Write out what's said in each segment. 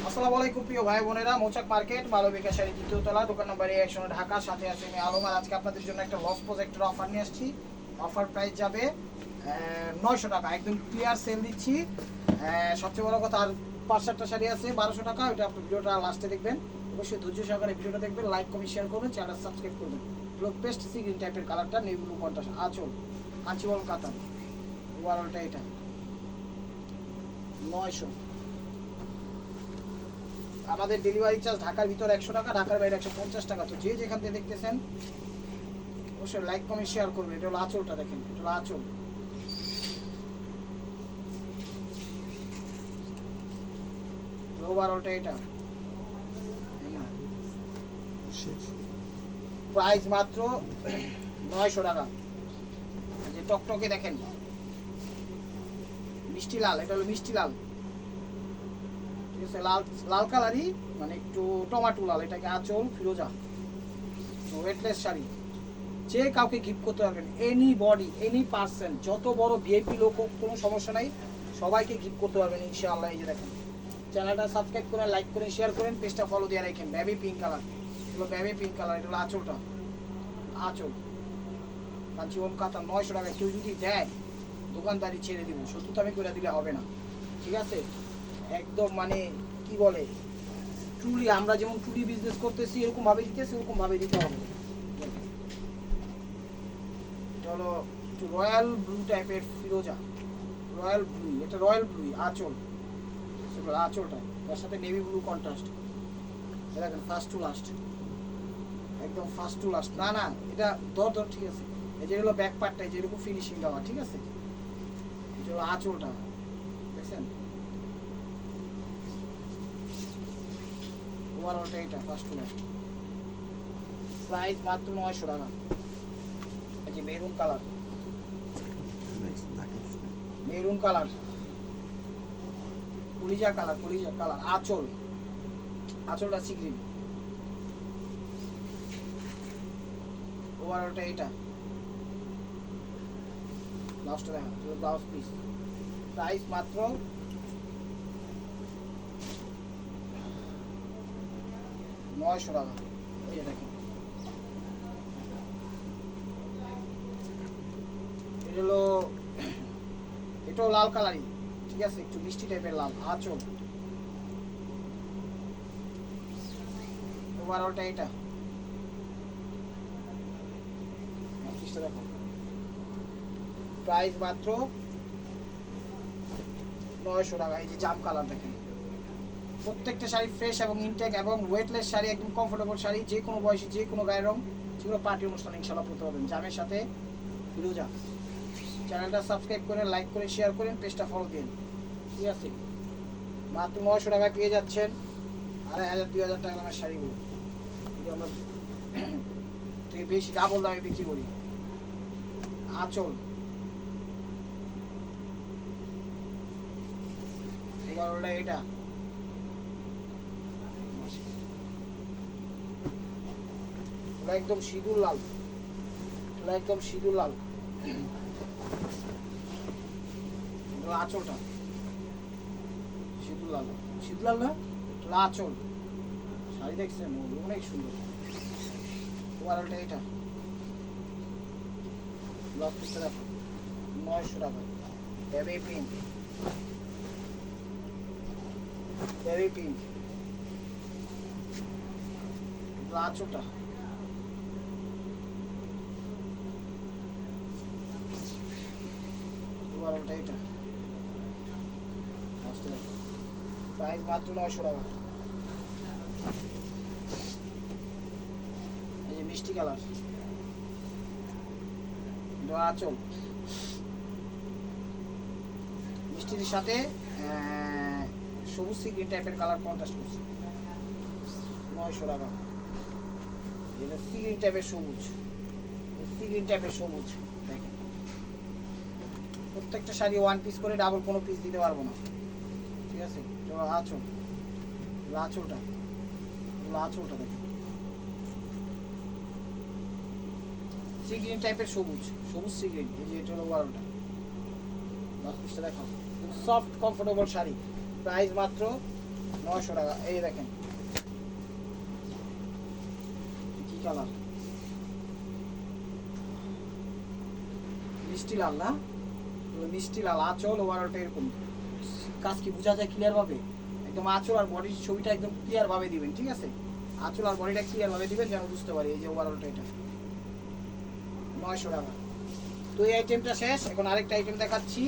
আসসালামু আলাইকুম প্রিয় ভাই বোনেরা, মৌচাক মার্কেট মালবিকা শাড়ি দ্বিতীয় তলা, দোকান নম্বর 100, ঢাকা। সাথে আছে আমি আলম। আর আজকে আপনাদের জন্য একটা লস প্রজেক্টের অফার নিয়ে আসছি। অফার প্রাইস যাবে 900 টাকা, একদম ক্লিয়ার সেল দিচ্ছি। সবচেয়ে বড় কথা, আর 5-7টা শাড়ি আছে 1200 টাকা। ওইটা আপনি ভিডিওটা লাস্টে দেখবেন, অবশ্যই ধৈর্য সহকারে ভিডিওটা দেখবেন, লাইক কমেন্ট শেয়ার করবেন, চ্যানেল সাবস্ক্রাইব করবেন। হলো পেস্ট সি গ্রিন টাইপের কালারটা, নেভি ব্লু কন্ট্রাস্ট, আঁচল আঁচিবল কাতান, ওভারঅলটা এটা 900। আমাদের ডেলিভারি চার্জ ঢাকার ভিতর 100 টাকা, ঢাকার বাইরে 150 টাকা। তো যে যেখান থেকে দেখতেছেন অবশ্যই লাইক কমেন্ট শেয়ার করবেন। এটা হলো আঁচলটা, দেখেন এটা হলো আঁচল। ওভারঅলটা এটা প্রাইস মাত্র 900 টাকা। যে টকটকে দেখেন মিষ্টি লাল, এটা হলো মিষ্টি লাল, ঠিক আছে? লাল লাল কালারই, মানে একটু টমাটো লাল। এটাকে আঁচল ফিরোজা, ওয়েটলেস শাড়ি। যে কাউকে গিফট করতে পারবেন, এনি বডি এনি পার্সন, যত বড় ভিআইপি লোক হোক কোনো সমস্যা নাই, সবাইকে গিফট করতে পারবেন ইনশাআল্লাহ। এই যে দেখেন, চ্যানেলটা সাবস্ক্রাইব করেন, লাইক করেন, শেয়ার করেন, পেজটা ফলো দিয়ে রাখেন। বেবি পিঙ্ক কালার, এগুলো বেবি পিঙ্ক কালার। এটা হলো আঁচলটা, আঁচল কাঞ্চিবরম কাতা। 900 টাকা। কেউ যদি দেয় দোকানদারি ছেড়ে দিব, 70 দামে করে দিলে হবে না, ঠিক আছে? একদম মানে কি বলে, ট্রুলি আমরা যেমন ট্রুলি বিজনেস করতেছি এরকম ভাবে দিতেছি, এরকম ভাবে দিতে হবে। এটা হলো একটু রয়্যাল ব্লু টাইপের ফিরোজা, রয়্যাল ব্লু, এটা রয়্যাল ব্লু আঁচল, আঁচলটা তার সাথে নেভি ব্লু কন্ট্রাস্ট। দেখেন ফার্স্ট টু লাস্ট, একদম ফার্স্ট টু লাস্ট। না না, এটা দর ঠিক আছে। এই যে হলো ব্যাক পার্টটা, যে এরকম ফিনিশিং দেওয়া, ঠিক আছে? এটা হলো আঁচলটা, দেখছেন? ওভারঅলটা এটা ফার্স্ট টু লাস্ট। প্রাইস মাত্র 900 টাকা। এই যে মেরুন কালার, মেরুন কালার, কলিজা কালার, কলিজা কালার। আঁচল, আঁচলটা সিগ্রিন। ওভারঅলটা এটা লাস্টে দেখা, ব্লাউজ পিস। প্রাইস মাত্র 900 টাকা। এই যে দেখেন, এটা হলো, এটাও লাল কালারই, ঠিক আছে? একটু মিষ্টি টাইপের লাল, আঁচল। ওভারঅলটা এটা দেখো। প্রাইস মাত্র 900 টাকা। এই যে জাম কালার দেখেন, প্রত্যেকটা শাড়ি ফ্রেশ এবং ইনটেক এবং ওয়েটলেস শাড়ি, একদম কমফোর্টেবল শাড়ি। যে কোনো বয়সে, যে কোনো গায়ের রং, যেগুলো পার্টি অনুষ্ঠানে ইনশাল্লাহ পড়তে পারবেন। জামের সাথে ফিরোজা। চ্যানেলটা সাবস্ক্রাইব করেন, লাইক করে শেয়ার করেন, পেজটা ফলো দিন, ঠিক আছে? মাত্র 900 টাকায় পেয়ে যাচ্ছেন 2500-2000 টাকা দামের শাড়িগুলো। আমরা থেকে বেশি ডাবল দামে বিক্রি করি। আঁচল, ওভারঅলটা এটা একদম সিঁদুর লাল, একদম সিঁদুর লাল। আঁচলটা সিঁদুর লাল, সিঁদুর লাল না, আঁচল। শাড়ি দেখছেন অনেক সুন্দর। ওভারঅলটা এটা, ব্লাউজ পিসটা দেখো 900 টাকা। বেবি পিঙ্ক, বেবি পিঙ্ক, আঁচলটা। ওভারঅলটা এটা, প্রাইস মাত্র 900 টাকা। এই যে মিষ্টি কালার, এটা আঁচল, মিষ্টির সাথে সবুজ সি গ্রিন টাইপের কালার কন্ট্রাস্ট করছে। 900 টাকা। এটা সি গ্রিন টাইপের সবুজ, সি গ্রিন টাইপের সবুজ। দেখেন প্রত্যেকটা শাড়ি ওয়ান পিস করে, ডাবল কোনো পিস দিতে পারবো না, ঠিক আছে? চলো আঁচল, আঁচলটা, আঁচলটা দেখেন সি গ্রিন টাইপের সবুজ, সবুজ সি গ্রিন। এই যে এটা হলো 12টা। লাস্ট পিসটা দেখাও, সফট কমফোর্টেবল শাড়ি। প্রাইস মাত্র 900 টাকা। এই দেখেন কি কালার, মিষ্টি লাল না, মিষ্টি লাল আঁচল ওভারঅলটা এরকম। কাজ কি বোঝা যায় ক্লিয়ার ভাবে? একদম আঁচল আর বডির ছবিটা একদম ক্লিয়ার ভাবে দিবেন, ঠিক আছে? আঁচল আর বডিটা ক্লিয়ার ভাবে দিবেন যেন বুঝতে পারি। এই যে ওভারঅলটা এটা 900 টাকা। তো এই আইটেমটা শেষ, এখন আরেকটা আইটেম দেখাচ্ছি,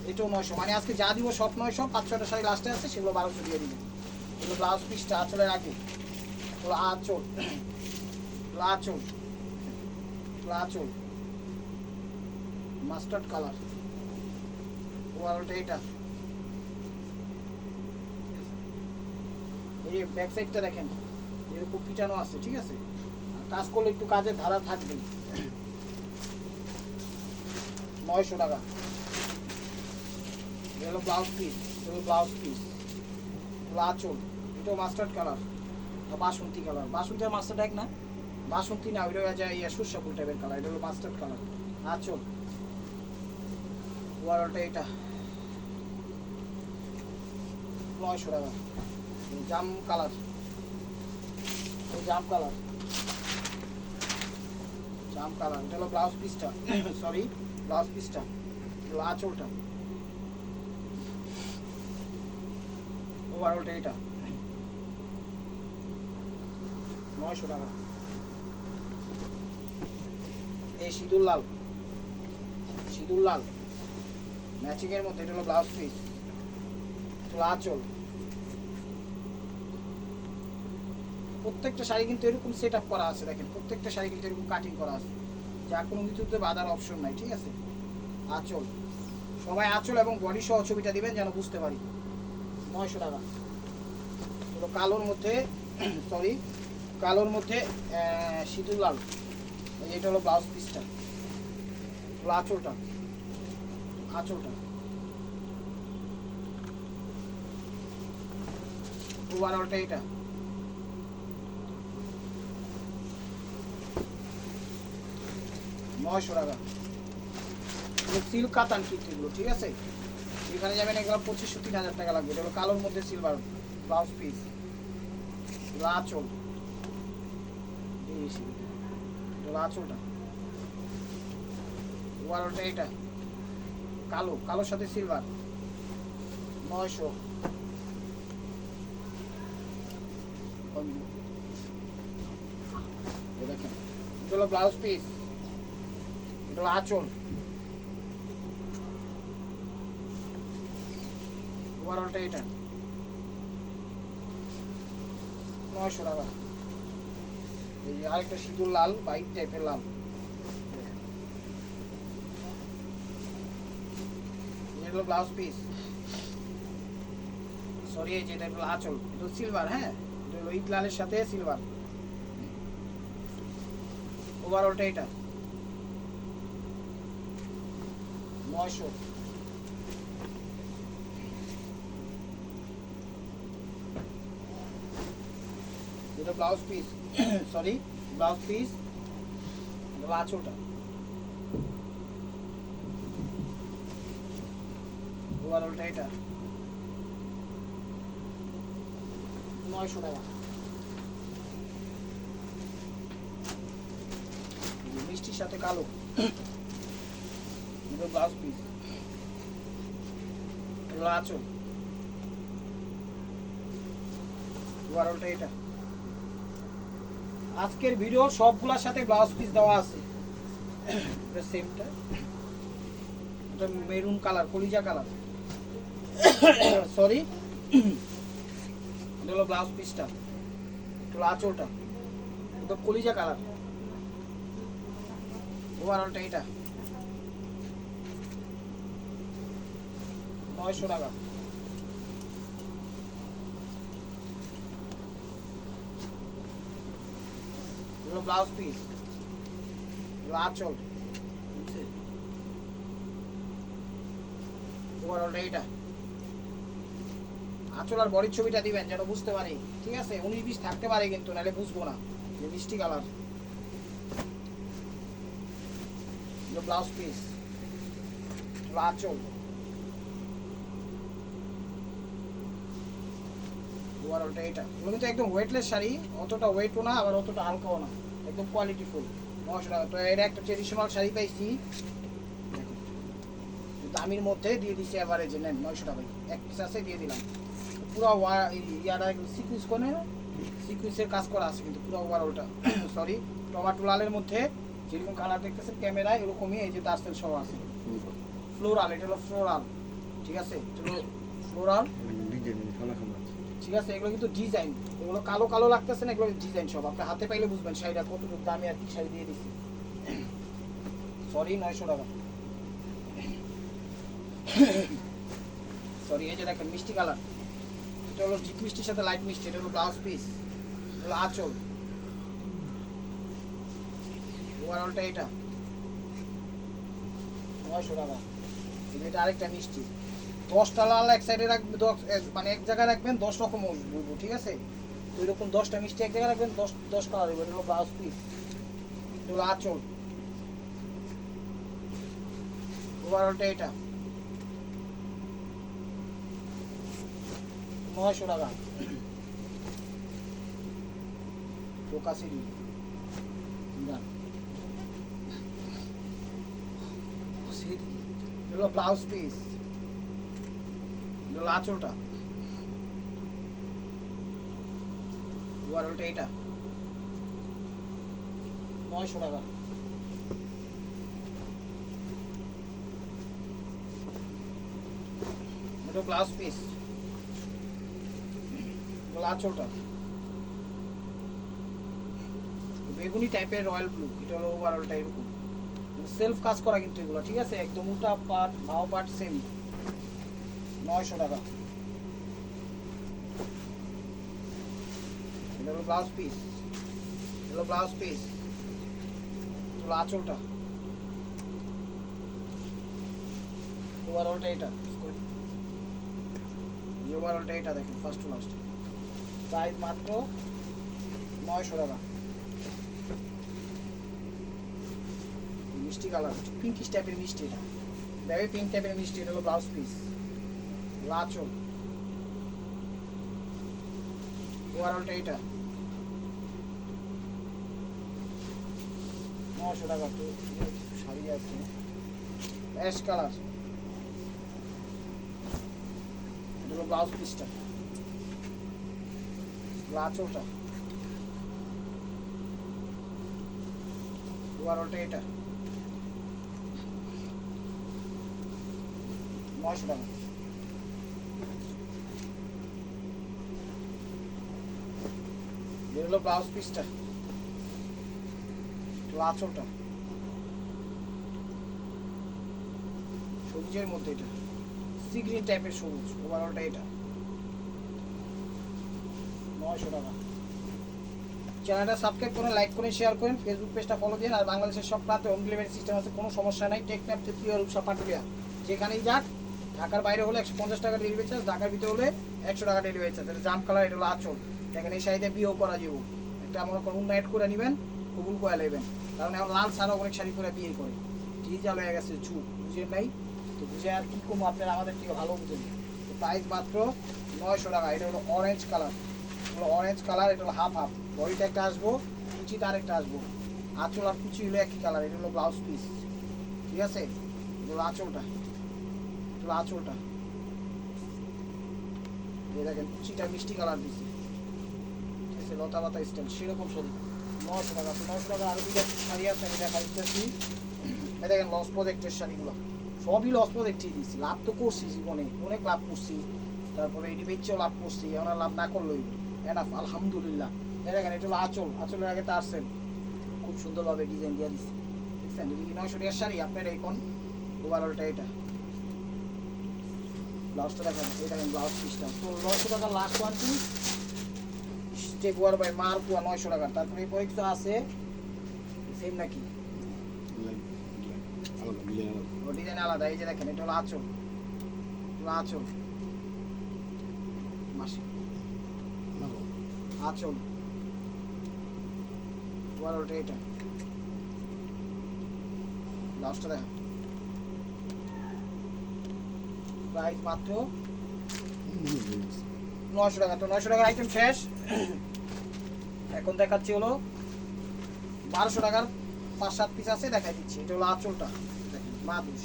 এটাও 900। মানে আজকে যা দিব সব 900, 5-6টা শাড়ি লাস্টে আছে সেগুলো 1200 দিয়ে দিবেন। এগুলো ব্লাউজ পিসটা আঁচলের আগে, এগুলো আঁচল, আঁচল, আঁচল মাস্টার্ড কালার ওভারঅলটা এটা। এই ব্যাক সাইডটা দেখেন এরকম পিটানো আছে, ঠিক আছে? কাজ করলে একটু কাজের ধারা থাকবে। 900 টাকা। এগুলো ব্লাউজ পিস, এগুলো ব্লাউজ পিস, আঁচল, এটাও মাস্টার্ড কালার, বাসন্তী কালার। বাসন্তী আর মাস্টার্ড এক না? বাসন্তী না, ওইটা যায় সরষা ফুল টাইপের কালার। এটা হলো মাস্টার্ড কালার, আঁচল ওভারঅলটা এটা 900 টাকা। জাম কালার, জাম কালার, জাম কালার। এটা হলো ব্লাউজ পিসটা, সরি ব্লাউজ পিসটা, এগুলো আঁচলটা ওভারঅলটা এটা 900 টাকা। এই সিঁদুর লাল, সিঁদুর লাল ম্যাচিং এর মধ্যে, এটা হলো ব্লাউজ পিস, আঁচল। প্রত্যেকটা শাড়ি কিন্তু এরকম সেট আপ করা আছে, দেখেন প্রত্যেকটা শাড়ি কিন্তু এরকম কাটিং করা আছে, যা কোনো কিছুতে বাঁধার অপশন নাই, ঠিক আছে? আঁচল, সবাই আঁচল এবং বডি সহ ছবিটা দিবেন যেন বুঝতে পারি। 900 টাকা। এগুলো কালোর মধ্যে, সরি কালোর মধ্যে সিঁদুর লাল। এটা হলো ব্লাউজ পিসটা, আঁচলটা, আঁচলটা ওভারঅলটা এটা। নয়শো টাকা। সিল্ক কাতান কিন্তু এগুলো, ঠিক আছে? এখানে যাবেন এগুলো 2500-3000 টাকা লাগবে। এটা হলো কালোর মধ্যে সিলভার ব্লাউজ পিস, আঁচল, আঁচলটা ওভারঅলটা এটা কালো, কালোর সাথে সিলভার 900। দেখেন এটা হলো ব্লাউজ পিস, এটা হলো আঁচল ওভারঅলটা এটা 900 টাকা। এই যে আরেকটা সিঁদুর লাল, বাইক টাইপের লাল, এটা হলো ব্লাউজ পিস, সরি এই যে এটা হলো আঁচল, এটা সিলভার, হ্যাঁ এটা হলো ইট লালের সাথে সিলভার ওভারঅলটা এটা 900। এটা blouse piece, sorry blouse piece, এটা আঁচলটা ওভারঅলটা এটা 900 টাকা। মিষ্টির সাথে কালো, এটা ব্লাউজ পিস, এটা আঁচল ওভারঅলটা এটা। আজকের ভিডিও সবগুলোর সাথে ব্লাউজ পিস দেওয়া আছে। এটা সেমটা, এটা মেরুন কালার, কলিজা কালার, সরি এটা হলো ব্লাউজ পিসটা, এটা হলো আঁচলটা, এটা কলিজা কালার ওভারঅলটা এটা 900 টাকা। এগুলো ব্লাউজ পিস, এগুলো আঁচল ওভারঅলটা এটা। আঁচল আর বডির ছবিটা দিবেন যেন বুঝতে পারি, ঠিক আছে? 19-20 থাকতে পারে কিন্তু, নাহলে বুঝবো না। যে মিষ্টি কালার, ব্লাউজ পিস, আঁচল ওভারঅলটা এটা, এগুলো কিন্তু একদম ওয়েটলেস শাড়ি, অতটা ওয়েটও না আবার অতটা হালকাও না, একদম কোয়ালিটিফুল। 900 টাকা। তো এটা একটা ট্রেডিশনাল শাড়ি পাইছি, দেখো দামির মধ্যে দিয়ে দিচ্ছি অ্যাভারেজে, নেন 900 টাকায় এক পিস আছে, দিয়ে দিলাম। পুরো ইয়ারা সিকুইন্স করে সিকুইন্সের কাজ করা আছে কিন্তু পুরো ওভারঅলটা সরি টমেটো লালের মধ্যে যেরকম কালার দেখতেছেন ক্যামেরায় এরকমই এই যে টার্সেল সহ আছে। ফ্লোরাল, এটা হলো ফ্লোরাল, ঠিক আছে, এটা হলো ফ্লোরাল, ঠিক আছে। এগুলো কিন্তু ডিজাইন, এগুলো কালো কালো লাগতেছে না, এগুলো ডিজাইন সব আপনি হাতে পাইলে বুঝবেন শাড়িটা কতটুকু দামি আর কি শাড়ি দিয়ে দিচ্ছি। সরি 900 টাকা সরি। এই যে দেখেন মিষ্টি কালার, এটা হলো ডিপ মিষ্টির সাথে লাইট মিষ্টি, এটা হলো ব্লাউজ পিস, এটা হলো আঁচল, ওভারঅলটা এটা 900 টাকা। এটা আরেকটা মিষ্টি, 10টা লাল এক সাইডে রাখবেন, মানে এক জায়গায় রাখবেন 10 রকম বলবো, ঠিক আছে। তো এরকম 10টা মিষ্টি এক জায়গায় রাখবেন, 10 কালার হবে। এটা হলো ব্লাউজ পিস, এটা হলো আঁচল, ওভারঅলটা এটা 900 টাকা। ফোকাসিরি হলো ব্লাউজ পিস, হলো আঁচলটা, ওভারঅলটা এটা 900 টাকা। এটা ব্লাউজ পিস, আঁচলটা বেগুনি টাইপের রয়্যাল ব্লু, এটা হলো ওভারঅলটা এরকম সেলফ কাজ করা কিন্তু এগুলো, ঠিক আছে, একদম উল্টা পাট ভাও পাট সেম। 900 টাকা। এটা হলো ব্লাউজ পিস, এটা হলো ব্লাউজ পিস, এটা হলো আঁচলটা, ওভারঅলটা এটা, ওভারঅলটা এটা দেখেন ফার্স্ট টু লাস্ট, প্রাইস মাত্র 900 টাকা। মিষ্টি কালার, পিঙ্কিশ টাইপের মিষ্টি, এটা বেবি পিঙ্ক টাইপের মিষ্টি, এটা হলো ব্লাউজ পিস, আঁচল, ওভারঅলটা এটা 900 টাকা। তো শাড়ি আছে অ্যাশ কালার, এটা হলো ব্লাউজ পিসটা, আঁচলটা, ওভারঅলটা এটা 900 টাকা। হলো ব্লাউজ পিসটা, আঁচলটা সবুজের মধ্যে, এটা সি গ্রিন টাইপের সবুজ, ওভারঅলটা এটা 900 টাকা। চ্যানেলটা সাবস্ক্রাইব করুন, লাইক করুন, শেয়ার করুন, ফেসবুক পেজটা ফলো দিন। আর বাংলাদেশের সব প্রান্তে হোম ডেলিভারি সিস্টেম আছে, কোনো সমস্যা নাই। টেকনাফ তৃতীয় রূপসা পাটুলিয়া যেখানেই যাক, ঢাকার বাইরে হলে 150 টাকা ডেলিভারি চার্জ, ঢাকার ভিতরে হলে 100 টাকা ডেলিভারি চার্জ। এটা জাম কালার, এটা হলো আঁচল, দেখেন এই শাড়িতে বিয়েও করা যাবো, একটা মনে করুন অন্য অ্যাড করে নেবেন, কবুল করে নেবেন, কারণ এখন লাল ছাড়া অনেক শাড়ি করে বিয়ে করে, ডিজিটাল হয়ে গেছে যুগ, বুঝেন নাই তো, বুঝে আর কি কম আপনারা আমাদের থেকে ভালো বুঝেন। তো প্রাইস মাত্র 900 টাকা। এটা হলো অরেঞ্জ কালার, হলো অরেঞ্জ কালার, এটা হলো হাফ হাফ, বডিটা একটা আসবো, কুচিটা আরেকটা আসবো, আঁচল আর কুচি হলো একই কালার, এটা হলো ব্লাউজ পিস, ঠিক আছে। এটা হলো আঁচলটা, এটা হলো আঁচলটা, এই দেখেন কুচিটা মিষ্টি কালার দিচ্ছে, ঠিক আছে, লতা পাতা স্টাইল সেরকম শাড়ি 900 টাকা। 900 টাকা। আরো দুটো শাড়ি আছে আমি দেখা দিচ্ছি, এই দেখেন লস প্রজেক্টের শাড়িগুলো, সবই লস প্রজেক্টই দিচ্ছি, লাভ তো করছি জীবনে, অনেক লাভ করছি, তারপরে এটি বেচেও লাভ করছি, এখন লাভ না করলোই এনাফ আলহামদুলিল্লাহ। দেখেন এটা হলো আঁচল, আঁচলের আগে টার্সেল, খুব সুন্দরভাবে ডিজাইন দিয়ে দিচ্ছি, দেখছেন। যদি 900 টাকার শাড়ি আপনার এখন ওভারঅলটা এটা, ব্লাউজটা দেখেন, এই দেখেন ব্লাউজ পিসটা। তো 900 টাকা লাস্ট ওয়ান পিস স্টেগুয়ার বাই মারকুয়া 900 টাকা। তারপরে এরপরে কিছু আছে সেম নাকি, ডিজাইন আলাদা। এই যে দেখেন এটা হলো আঁচল, আঁচল মাসি, আঁচল, ওভারঅলটা এটা, ব্লাউজটা দেখেন, প্রাইস মাত্র 900 টাকা। তো 900 টাকার আইটেম শেষ। এখন দেখাচ্ছি হলো 1200 টাকার 5-7 পিস আছে, দেখাই দিচ্ছি। এটা হলো আঁচলটা, দেখেন মাদুস,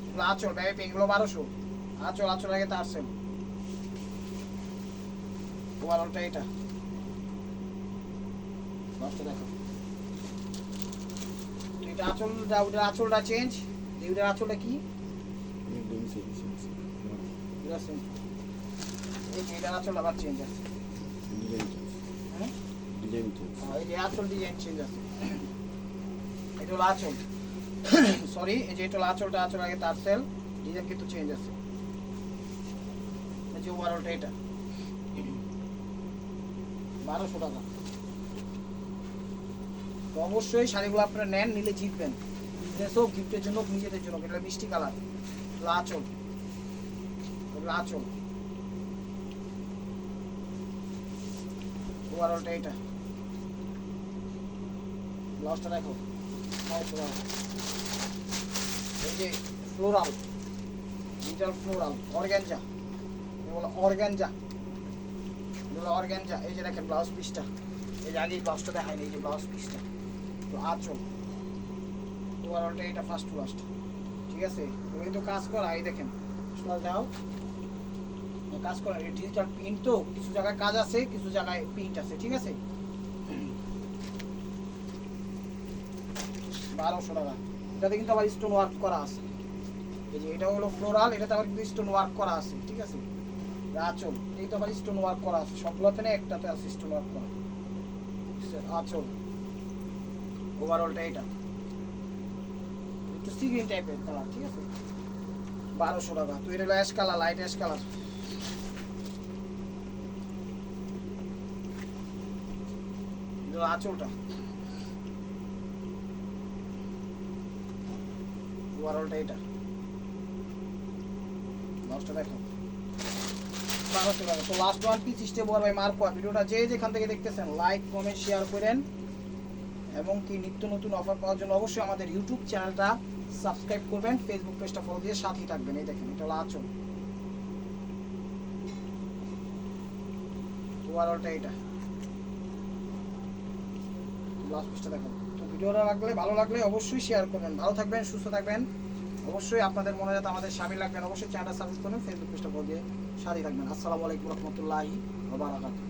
এগুলো আঁচল ব্যাপী, এগুলো 1200 আঁচল। আঁচল আগে তারসেল ওভারঅলটা এটা লাস্টে দেখো। তো এটা আঁচলটা, ওটার আঁচলটা চেঞ্জ, ওটার আঁচলটা কি এই যে এটার আঁচল আবার চেঞ্জ আছে, হ্যাঁ এই যে আঁচল ডিজাইন চেঞ্জ আছে। এটা হলো আঁচল, সরি এই যে এটা হলো আঁচলটা, আঁচল আগে তারসেল, ডিজাইন কিন্তু চেঞ্জ আছে। এই যে ওভারঅলটা এটা 1200 টাকা। তো অবশ্যই শাড়িগুলো আপনারা নেন, নিলে জিতবেন, বিজনেসও, গিফটের জন্য, নিজেদের জন্য। এটা মিষ্টি কালার, আঁচল, আঁচল ওভারঅলটা এটা। ব্লাউজটা দেখো, এই যে ফ্লোরাল, ডিজিটাল ফ্লোরাল অর্গানজা, এগুলো অর্গানজা, এগুলো অর্গানজা। এই যে দেখেন ব্লাউজ পিসটা, এই যে আগে ব্লাউজটা দেখায়নি, এই যে ব্লাউজ পিসটা। তো আঁচল ওভারঅলটা এটা ফার্স্ট টু লাস্ট, ঠিক আছে। ওই তো কাজ করা, এই দেখেন দাও কাজ করা, ডিজিটাল প্রিন্ট, তো কিছু জায়গায় কাজ আছে, কিছু জায়গায় প্রিন্ট আছে, ঠিক আছে। 1200 টাকা। এটাতে কিন্তু আবার স্টোন ওয়ার্ক করা আছে, এই যে এটা হলো ফ্লোরাল, এটাতে আবার কিন্তু স্টোন ওয়ার্ক করা আছে, ঠিক আছে। আঁচল এই তো আবার স্টোন ওয়ার্ক করা আছে, সবগুলোতে না একটাতে আছে স্টোন ওয়ার্ক করা। আঁচল ওভারঅলটা এটা একটু সি গ্রিন টাইপের কালার, ঠিক আছে। 1200 টাকা। তো এটা হলো ash colour, light ash colour. আঁচলটা ওভারঅলটা এটা, লাস্টটা দেখো 1200 টাকা। তো লাস্ট ওয়ান পিস স্টেপ ওয়ার বাই মার্কোয়া। ভিডিওটা যে যেখান থেকে দেখতেছেন লাইক কমেন্ট শেয়ার করেন, এবং কি নিত্য নতুন অফার পাওয়ার জন্য অবশ্যই আমাদের ইউটিউব চ্যানেলটা সাবস্ক্রাইব করবেন, ফেসবুক পেজটা ফলো দিয়ে সাথেই থাকবেন। এই দেখেন এটা হলো আঁচল, ওভারঅলটা এটা, লাস্ট পিসটা দেখো। তো ভিডিওটা ভালো লাগলে অবশ্যই শেয়ার করবেন। ভালো থাকবেন, সুস্থ থাকবেন। অবশ্যই আপনাদের মনে যাতে আমাদের সামিল রাখবেন, অবশ্যই চ্যানেলটা সাবস্ক্রাইব করুন, ফেসবুক পেজটা ফলো দিয়ে সাথেই থাকবেন। আসসালামু আলাইকুম রহমতুল্লাহি ওয়া বারাকাতুহু।